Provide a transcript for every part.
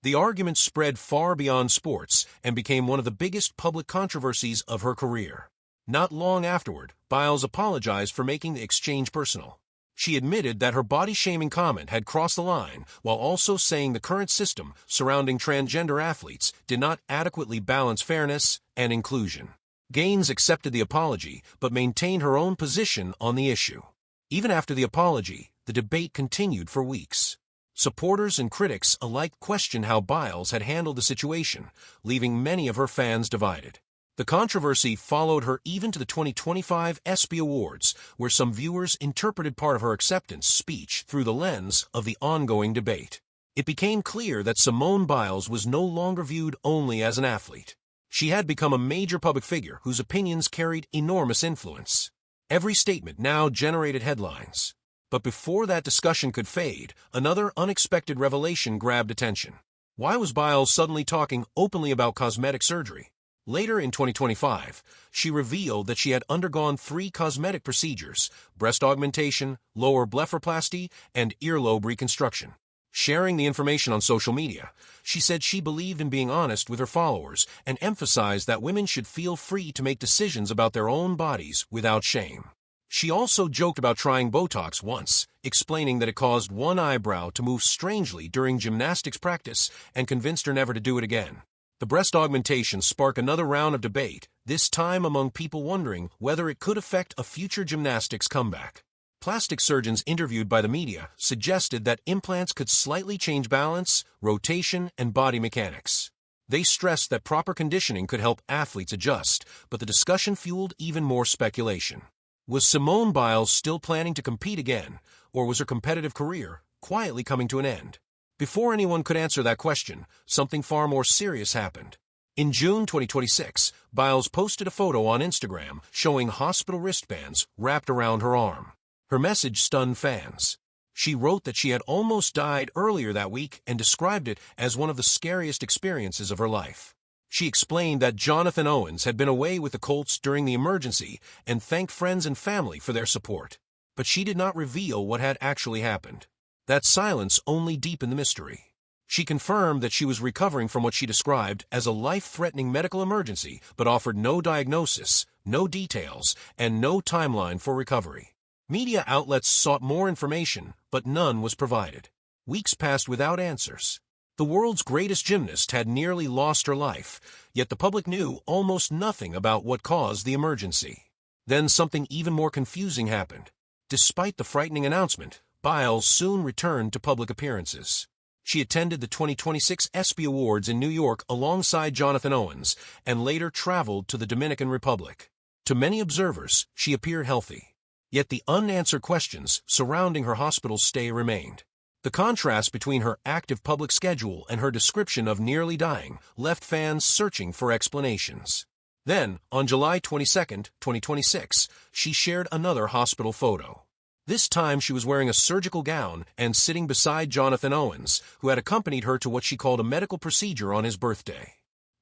The argument spread far beyond sports and became one of the biggest public controversies of her career. Not long afterward, Biles apologized for making the exchange personal. She admitted that her body-shaming comment had crossed the line, while also saying the current system surrounding transgender athletes did not adequately balance fairness and inclusion. Gaines accepted the apology, but maintained her own position on the issue. Even after the apology, the debate continued for weeks. Supporters and critics alike questioned how Biles had handled the situation, leaving many of her fans divided. The controversy followed her even to the 2025 ESPY Awards, where some viewers interpreted part of her acceptance speech through the lens of the ongoing debate. It became clear that Simone Biles was no longer viewed only as an athlete. She had become a major public figure whose opinions carried enormous influence. Every statement now generated headlines. But before that discussion could fade, another unexpected revelation grabbed attention. Why was Biles suddenly talking openly about cosmetic surgery? Later in 2025, she revealed that she had undergone 3 cosmetic procedures: breast augmentation, lower blepharoplasty, and earlobe reconstruction. Sharing the information on social media, she said she believed in being honest with her followers and emphasized that women should feel free to make decisions about their own bodies without shame. She also joked about trying Botox once, explaining that it caused one eyebrow to move strangely during gymnastics practice and convinced her never to do it again. The breast augmentation sparked another round of debate, this time among people wondering whether it could affect a future gymnastics comeback. Plastic surgeons interviewed by the media suggested that implants could slightly change balance, rotation, and body mechanics. They stressed that proper conditioning could help athletes adjust, but the discussion fueled even more speculation. Was Simone Biles still planning to compete again, or was her competitive career quietly coming to an end? Before anyone could answer that question, something far more serious happened. In June 2026, Biles posted a photo on Instagram showing hospital wristbands wrapped around her arm. Her message stunned fans. She wrote that she had almost died earlier that week and described it as one of the scariest experiences of her life. She explained that Jonathan Owens had been away with the Colts during the emergency and thanked friends and family for their support. But she did not reveal what had actually happened. That silence only deepened the mystery. She confirmed that she was recovering from what she described as a life-threatening medical emergency, but offered no diagnosis, no details, and no timeline for recovery. Media outlets sought more information, but none was provided. Weeks passed without answers. The world's greatest gymnast had nearly lost her life, yet the public knew almost nothing about what caused the emergency. Then something even more confusing happened. Despite the frightening announcement, Biles soon returned to public appearances. She attended the 2026 ESPY Awards in New York alongside Jonathan Owens, and later traveled to the Dominican Republic. To many observers, she appeared healthy. Yet the unanswered questions surrounding her hospital stay remained. The contrast between her active public schedule and her description of nearly dying left fans searching for explanations. Then, on July 22, 2026, she shared another hospital photo. This time she was wearing a surgical gown and sitting beside Jonathan Owens, who had accompanied her to what she called a medical procedure on his birthday.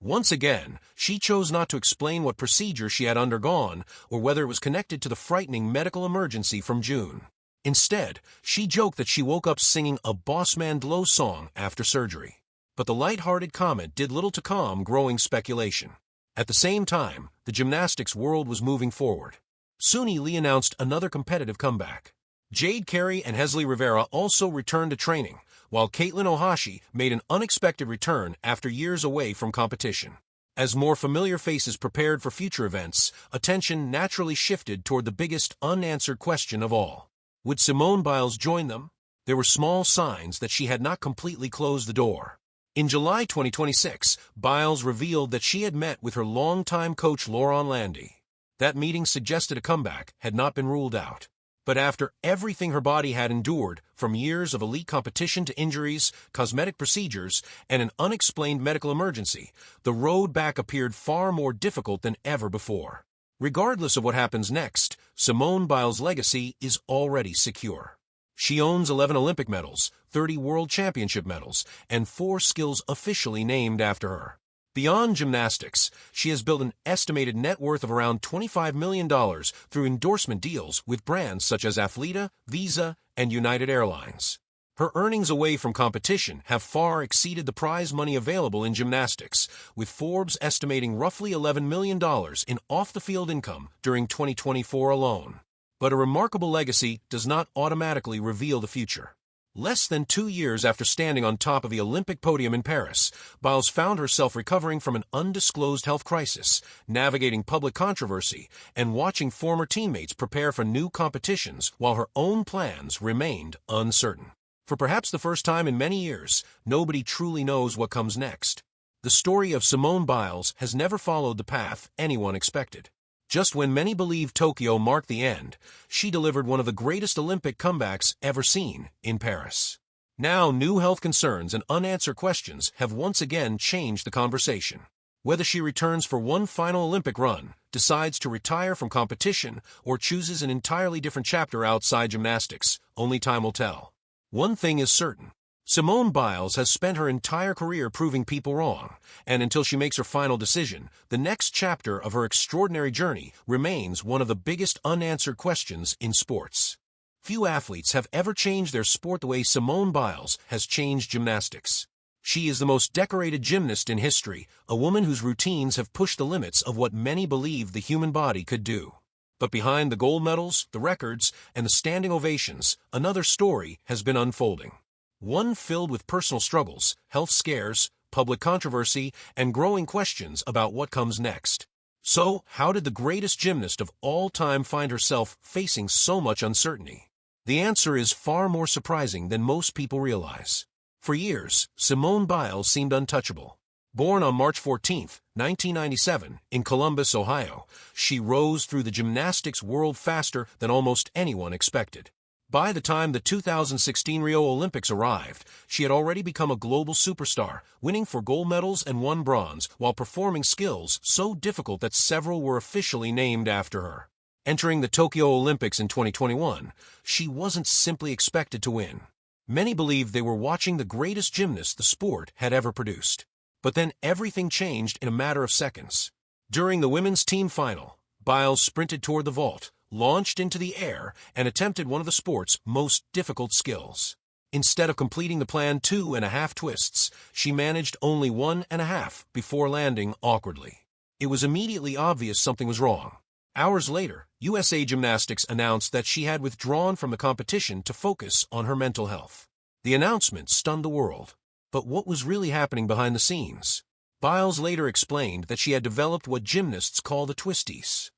Once again, she chose not to explain what procedure she had undergone or whether it was connected to the frightening medical emergency from June. Instead, she joked that she woke up singing a Boss Man Glow song after surgery. But the light-hearted comment did little to calm growing speculation. At the same time, the gymnastics world was moving forward. Suni Lee announced another competitive comeback. Jade Carey and Hesley Rivera also returned to training, while Caitlin Ohashi made an unexpected return after years away from competition. As more familiar faces prepared for future events, attention naturally shifted toward the biggest unanswered question of all. Would Simone Biles join them? There were small signs that she had not completely closed the door. In July 2026, Biles revealed that she had met with her longtime coach Laurent Landy. That meeting suggested a comeback had not been ruled out. But after everything her body had endured, from years of elite competition to injuries, cosmetic procedures, and an unexplained medical emergency, the road back appeared far more difficult than ever before. Regardless of what happens next, Simone Biles' legacy is already secure. She owns 11 Olympic medals, 30 World Championship medals, and 4 skills officially named after her. Beyond gymnastics, she has built an estimated net worth of around $25 million through endorsement deals with brands such as Athleta, Visa, and United Airlines. Her earnings away from competition have far exceeded the prize money available in gymnastics, with Forbes estimating roughly $11 million in off-the-field income during 2024 alone. But a remarkable legacy does not automatically reveal the future. Less than 2 years after standing on top of the Olympic podium in Paris, Biles found herself recovering from an undisclosed health crisis, navigating public controversy, and watching former teammates prepare for new competitions while her own plans remained uncertain. For perhaps the first time in many years, nobody truly knows what comes next. The story of Simone Biles has never followed the path anyone expected. Just when many believed Tokyo marked the end, she delivered one of the greatest Olympic comebacks ever seen in Paris. Now, new health concerns and unanswered questions have once again changed the conversation. Whether she returns for one final Olympic run, decides to retire from competition, or chooses an entirely different chapter outside gymnastics, only time will tell. One thing is certain. Simone Biles has spent her entire career proving people wrong, and until she makes her final decision, the next chapter of her extraordinary journey remains one of the biggest unanswered questions in sports. Few athletes have ever changed their sport the way Simone Biles has changed gymnastics. She is the most decorated gymnast in history, a woman whose routines have pushed the limits of what many believed the human body could do. But behind the gold medals, the records, and the standing ovations, another story has been unfolding. One filled with personal struggles, health scares, public controversy, and growing questions about what comes next. So, how did the greatest gymnast of all time find herself facing so much uncertainty? The answer is far more surprising than most people realize. For years, Simone Biles seemed untouchable. Born on March 14, 1997, in Columbus, Ohio, she rose through the gymnastics world faster than almost anyone expected. By the time the 2016 Rio Olympics arrived, she had already become a global superstar, winning 4 gold medals and 1 bronze, while performing skills so difficult that several were officially named after her. Entering the Tokyo Olympics in 2021, she wasn't simply expected to win. Many believed they were watching the greatest gymnast the sport had ever produced. But then everything changed in a matter of seconds. During the women's team final, Biles sprinted toward the vault, launched into the air, and attempted one of the sport's most difficult skills. Instead of completing the planned 2.5 twists, she managed only 1.5 before landing awkwardly. It was immediately obvious something was wrong. Hours later, USA Gymnastics announced that she had withdrawn from the competition to focus on her mental health. The announcement stunned the world. But what was really happening behind the scenes? Biles later explained that she had developed what gymnasts call the Twisties.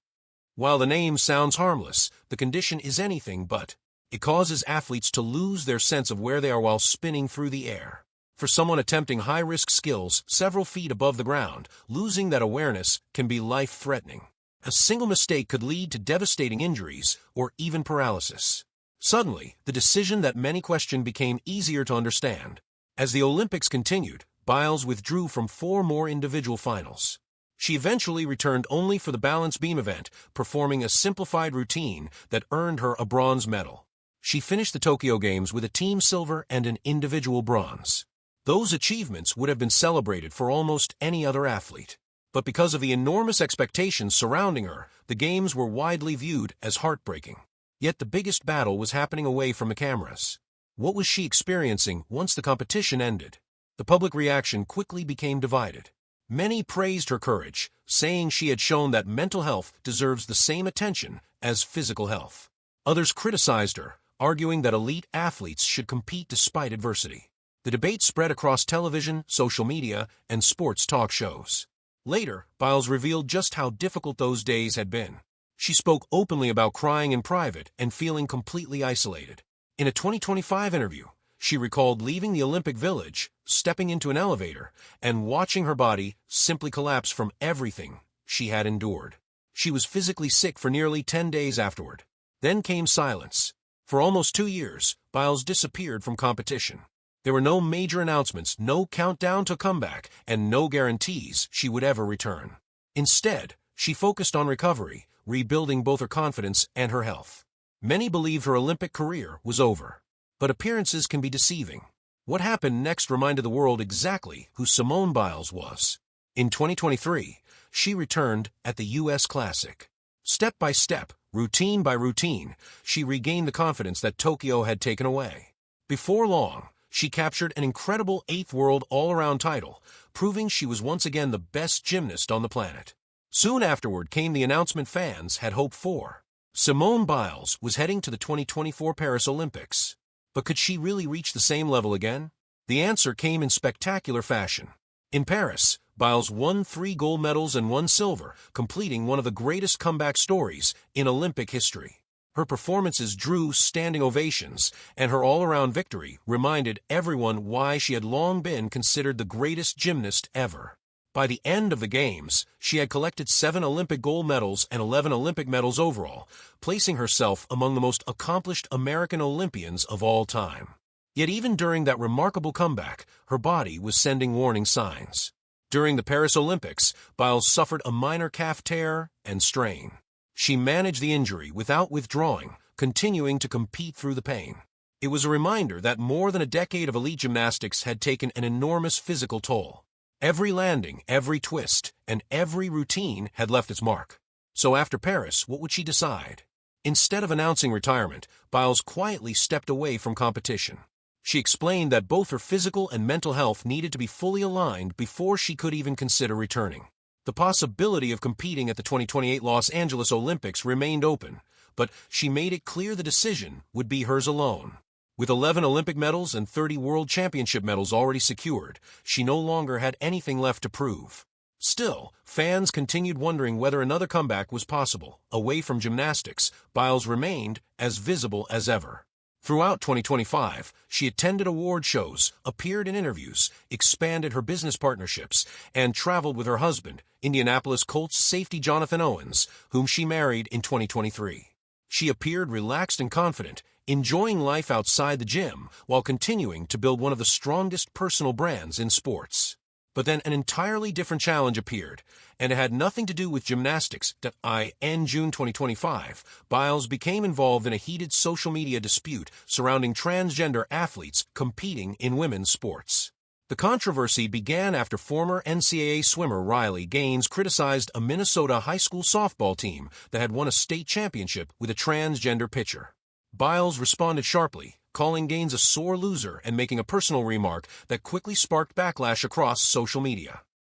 While the name sounds harmless, the condition is anything but. It causes athletes to lose their sense of where they are while spinning through the air. For someone attempting high-risk skills several feet above the ground, losing that awareness can be life-threatening. A single mistake could lead to devastating injuries or even paralysis. Suddenly, the decision that many questioned became easier to understand. As the Olympics continued, Biles withdrew from 4 more individual finals. She eventually returned only for the balance beam event, performing a simplified routine that earned her a bronze medal. She finished the Tokyo Games with a team silver and an individual bronze. Those achievements would have been celebrated for almost any other athlete. But because of the enormous expectations surrounding her, the Games were widely viewed as heartbreaking. Yet the biggest battle was happening away from the cameras. What was she experiencing once the competition ended? The public reaction quickly became divided. Many praised her courage, saying she had shown that mental health deserves the same attention as physical health. Others criticized her, arguing that elite athletes should compete despite adversity. The debate spread across television, social media, and sports talk shows. Later, Biles revealed just how difficult those days had been. She spoke openly about crying in private and feeling completely isolated. In a 2025 interview, she recalled leaving the Olympic Village, stepping into an elevator, and watching her body simply collapse from everything she had endured. She was physically sick for nearly 10 days afterward. Then came silence. For almost 2 years, Biles disappeared from competition. There were no major announcements, no countdown to comeback, and no guarantees she would ever return. Instead, she focused on recovery, rebuilding both her confidence and her health. Many believed her Olympic career was over. But appearances can be deceiving. What happened next reminded the world exactly who Simone Biles was. In 2023, she returned at the U.S. Classic. Step by step, routine by routine, she regained the confidence that Tokyo had taken away. Before long, she captured an incredible 8th world all-around title, proving she was once again the best gymnast on the planet. Soon afterward came the announcement fans had hoped for. Simone Biles was heading to the 2024 Paris Olympics. But could she really reach the same level again? The answer came in spectacular fashion. In Paris, Biles won 3 gold medals and 1 silver, completing one of the greatest comeback stories in Olympic history. Her performances drew standing ovations, and her all-around victory reminded everyone why she had long been considered the greatest gymnast ever. By the end of the Games, she had collected 7 Olympic gold medals and 11 Olympic medals overall, placing herself among the most accomplished American Olympians of all time. Yet even during that remarkable comeback, her body was sending warning signs. During the Paris Olympics, Biles suffered a minor calf tear and strain. She managed the injury without withdrawing, continuing to compete through the pain. It was a reminder that more than a decade of elite gymnastics had taken an enormous physical toll. Every landing, every twist, and every routine had left its mark. So after Paris, what would she decide? Instead of announcing retirement, Biles quietly stepped away from competition. She explained that both her physical and mental health needed to be fully aligned before she could even consider returning. The possibility of competing at the 2028 Los Angeles Olympics remained open, but she made it clear the decision would be hers alone. With 11 Olympic medals and 30 World Championship medals already secured, she no longer had anything left to prove. Still, fans continued wondering whether another comeback was possible. Away from gymnastics, Biles remained as visible as ever. Throughout 2025, she attended award shows, appeared in interviews, expanded her business partnerships, and traveled with her husband, Indianapolis Colts safety Jonathan Owens, whom she married in 2023. She appeared relaxed and confident, enjoying life outside the gym while continuing to build one of the strongest personal brands in sports. But then an entirely different challenge appeared, and it had nothing to do with gymnastics. In June 2025, Biles became involved in a heated social media dispute surrounding transgender athletes competing in women's sports. The controversy began after former NCAA swimmer Riley Gaines criticized a Minnesota high school softball team that had won a state championship with a transgender pitcher. Biles responded sharply, calling Gaines a sore loser and making a personal remark that quickly sparked backlash across social media.